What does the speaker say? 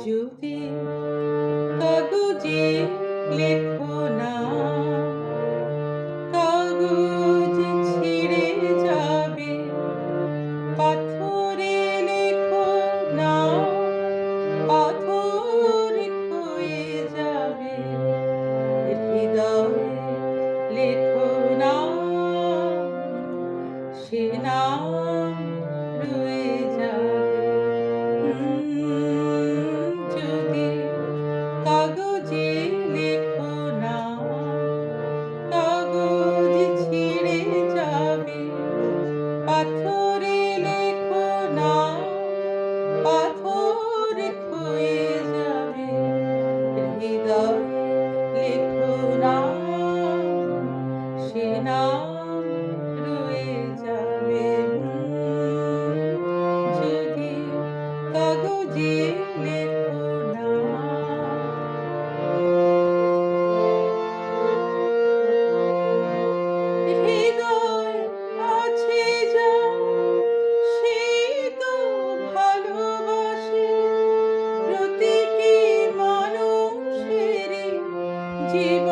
যদি কাগজে লেখো না, কাগজ ছিঁড়ে যাবে, পাথরে লেখো না, পাথর ক্ষয়ে যাবে, হৃদয়ে লেখো না, সে নাম রয়ে যাবে। যদি কাগজে লেখো না, কাগজ ছিঁড়ে যাবে, পাথরে লেখো না, পাথর ক্ষয়ে যাবে, হৃদয়ে লেখো না, সে নাম রয়ে যাবে। যদি কাগজে লেখো না। হৃদয় আছে যার সে তো ভালোবাসে প্রতিটি মানুষেরই জীবন।